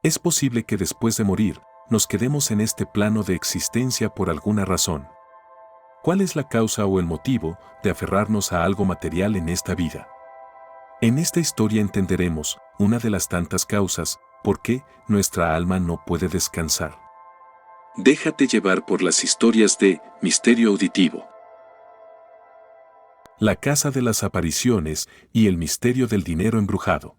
Es posible que después de morir, nos quedemos en este plano de existencia por alguna razón. ¿Cuál es la causa o el motivo de aferrarnos a algo material en esta vida? En esta historia entenderemos una de las tantas causas por qué nuestra alma no puede descansar. Déjate llevar por las historias de Misterio Auditivo. La casa de las apariciones y el misterio del dinero embrujado.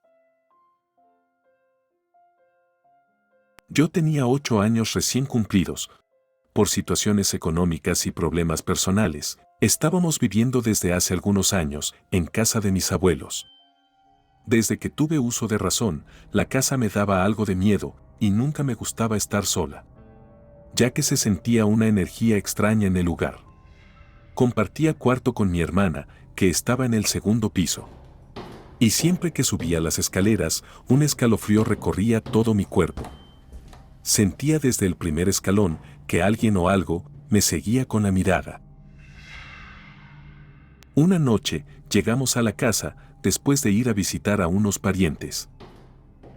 Yo tenía 8 años recién cumplidos. Por situaciones económicas y problemas personales, estábamos viviendo desde hace algunos años en casa de mis abuelos. Desde que tuve uso de razón, la casa me daba algo de miedo y nunca me gustaba estar sola, ya que se sentía una energía extraña en el lugar. Compartía cuarto con mi hermana, que estaba en el segundo piso. Y siempre que subía las escaleras, un escalofrío recorría todo mi cuerpo. Sentía desde el primer escalón que alguien o algo me seguía con la mirada. Una noche llegamos a la casa después de ir a visitar a unos parientes.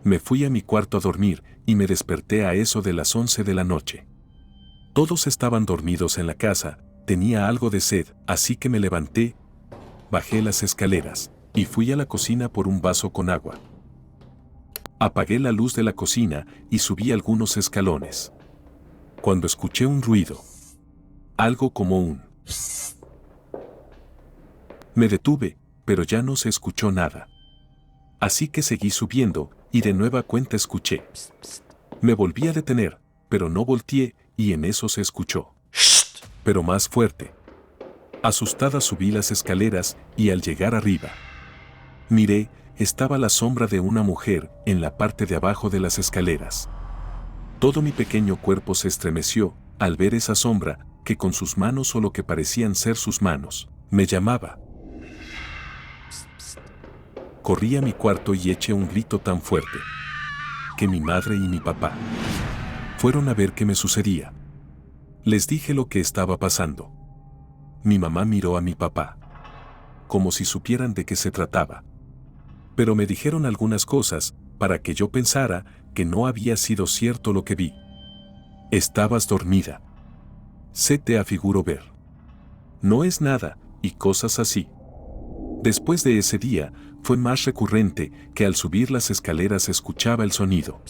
Me fui a mi cuarto a dormir y me desperté a eso de las 11 de la noche. Todos estaban dormidos en la casa, tenía algo de sed, así que me levanté, bajé las escaleras y fui a la cocina por un vaso con agua. Apagué la luz de la cocina y subí algunos escalones. Cuando escuché un ruido, algo como un... Me detuve, pero ya no se escuchó nada. Así que seguí subiendo y de nueva cuenta escuché. Me volví a detener, pero no volteé y en eso se escuchó. Pero más fuerte. Asustada subí las escaleras y al llegar arriba, miré, estaba la sombra de una mujer en la parte de abajo de las escaleras. Todo mi pequeño cuerpo se estremeció al ver esa sombra que con sus manos o lo que parecían ser sus manos, me llamaba. Corrí a mi cuarto y eché un grito tan fuerte que mi madre y mi papá fueron a ver qué me sucedía. Les dije lo que estaba pasando. Mi mamá miró a mi papá, como si supieran de qué se trataba. Pero me dijeron algunas cosas para que yo pensara que no había sido cierto lo que vi. Estabas dormida. Se te afiguró ver. No es nada, y cosas así. Después de ese día, fue más recurrente que al subir las escaleras escuchaba el sonido.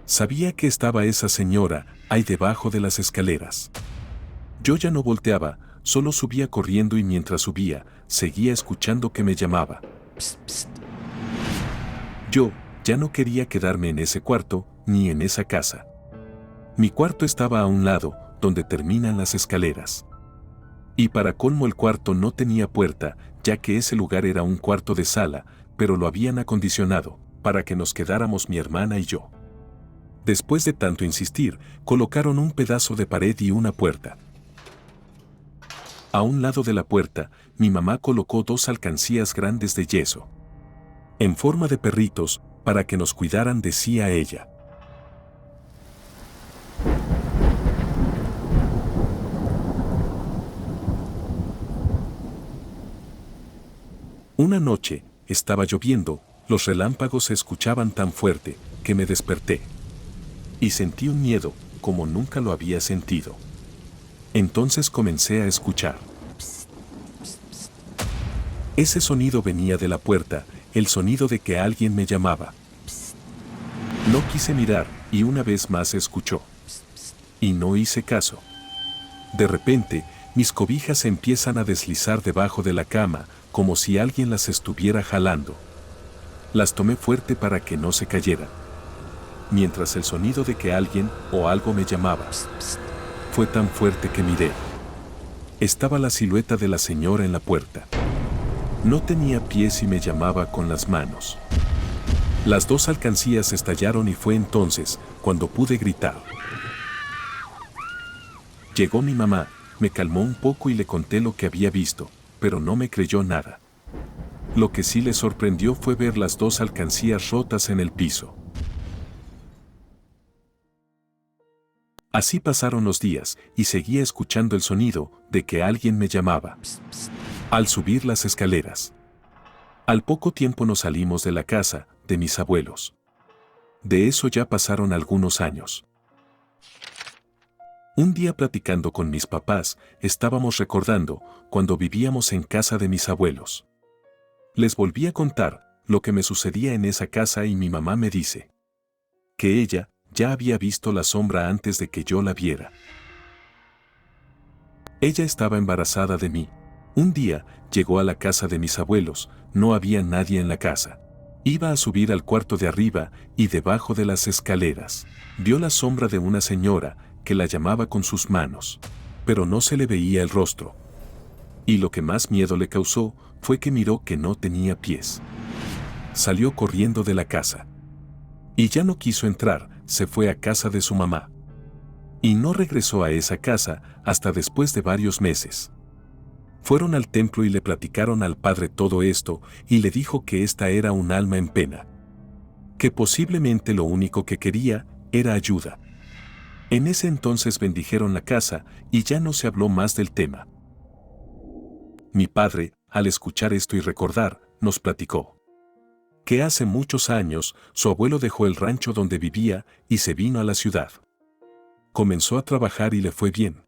Sabía que estaba esa señora ahí debajo de las escaleras. Yo ya no volteaba, solo subía corriendo y mientras subía, seguía escuchando que me llamaba. Yo ya no quería quedarme en ese cuarto, ni en esa casa. Mi cuarto estaba a un lado, donde terminan las escaleras. Y para colmo el cuarto no tenía puerta, ya que ese lugar era un cuarto de sala, pero lo habían acondicionado, para que nos quedáramos mi hermana y yo. Después de tanto insistir, colocaron un pedazo de pared y una puerta. A un lado de la puerta, mi mamá colocó 2 alcancías grandes de yeso, en forma de perritos, para que nos cuidaran, decía ella. Una noche, estaba lloviendo, los relámpagos se escuchaban tan fuerte, que me desperté. Y sentí un miedo, como nunca lo había sentido. Entonces comencé a escuchar. Ese sonido venía de la puerta, el sonido de que alguien me llamaba. No quise mirar, y una vez más se escuchó. Y no hice caso. De repente, mis cobijas se empiezan a deslizar debajo de la cama, como si alguien las estuviera jalando. Las tomé fuerte para que no se cayeran. Mientras el sonido de que alguien o algo me llamaba fue tan fuerte que miré. Estaba la silueta de la señora en la puerta. No tenía pies y me llamaba con las manos. Las 2 alcancías estallaron y fue entonces cuando pude gritar. Llegó mi mamá, me calmó un poco y le conté lo que había visto, pero no me creyó nada. Lo que sí le sorprendió fue ver las 2 alcancías rotas en el piso. Así pasaron los días y seguía escuchando el sonido de que alguien me llamaba. Al subir las escaleras. Al poco tiempo nos salimos de la casa de mis abuelos. De eso ya pasaron algunos años. Un día platicando con mis papás, estábamos recordando cuando vivíamos en casa de mis abuelos. Les volví a contar lo que me sucedía en esa casa y mi mamá me dice que ella ya había visto la sombra antes de que yo la viera. Ella estaba embarazada de mí. Un día llegó a la casa de mis abuelos, no había nadie en la casa. Iba a subir al cuarto de arriba y debajo de las escaleras vio la sombra de una señora que la llamaba con sus manos, pero no se le veía el rostro. Y lo que más miedo le causó fue que miró que no tenía pies. Salió corriendo de la casa. Y ya no quiso entrar, se fue a casa de su mamá. Y no regresó a esa casa hasta después de varios meses. Fueron al templo y le platicaron al padre todo esto y le dijo que esta era un alma en pena. Que posiblemente lo único que quería era ayuda. En ese entonces bendijeron la casa y ya no se habló más del tema. Mi padre, al escuchar esto y recordar, nos platicó que hace muchos años su abuelo dejó el rancho donde vivía y se vino a la ciudad. Comenzó a trabajar y le fue bien.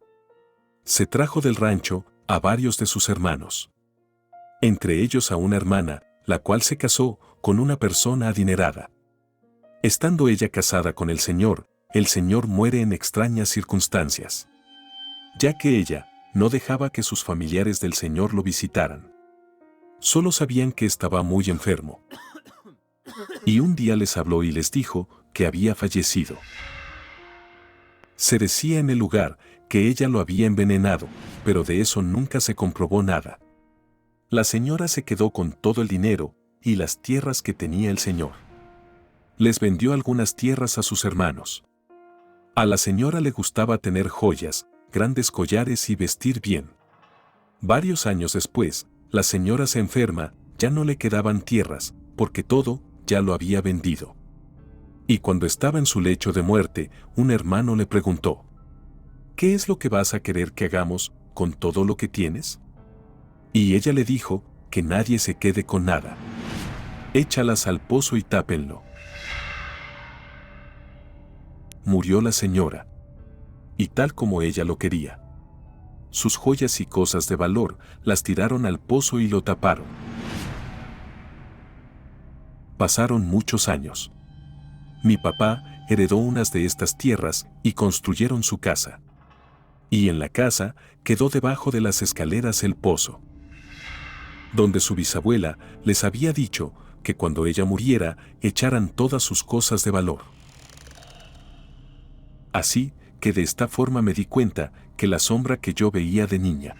Se trajo del rancho a varios de sus hermanos. Entre ellos a una hermana, la cual se casó con una persona adinerada. Estando ella casada con el señor muere en extrañas circunstancias, ya que ella no dejaba que sus familiares del señor lo visitaran. Solo sabían que estaba muy enfermo. Y un día les habló y les dijo que había fallecido. Se decía en el lugar que ella lo había envenenado, pero de eso nunca se comprobó nada. La señora se quedó con todo el dinero y las tierras que tenía el señor. Les vendió algunas tierras a sus hermanos. A la señora le gustaba tener joyas, grandes collares y vestir bien. Varios años después, la señora se enferma, ya no le quedaban tierras, porque todo ya lo había vendido. Y cuando estaba en su lecho de muerte, un hermano le preguntó: ¿qué es lo que vas a querer que hagamos con todo lo que tienes? Y ella le dijo que nadie se quede con nada. Échalas al pozo y tápenlo. Murió la señora. Y tal como ella lo quería. Sus joyas y cosas de valor las tiraron al pozo y lo taparon. Pasaron muchos años. Mi papá heredó unas de estas tierras y construyeron su casa. Y en la casa quedó debajo de las escaleras el pozo, donde su bisabuela les había dicho que cuando ella muriera echaran todas sus cosas de valor. Así que de esta forma me di cuenta que la sombra que yo veía de niña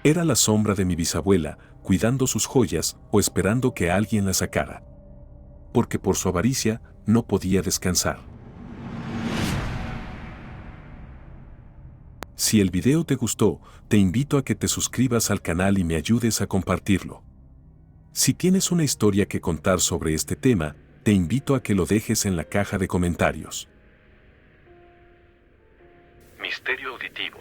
era la sombra de mi bisabuela, cuidando sus joyas o esperando que alguien las sacara, porque por su avaricia no podía descansar. Si el video te gustó, te invito a que te suscribas al canal y me ayudes a compartirlo. Si tienes una historia que contar sobre este tema, te invito a que lo dejes en la caja de comentarios. Misterio auditivo.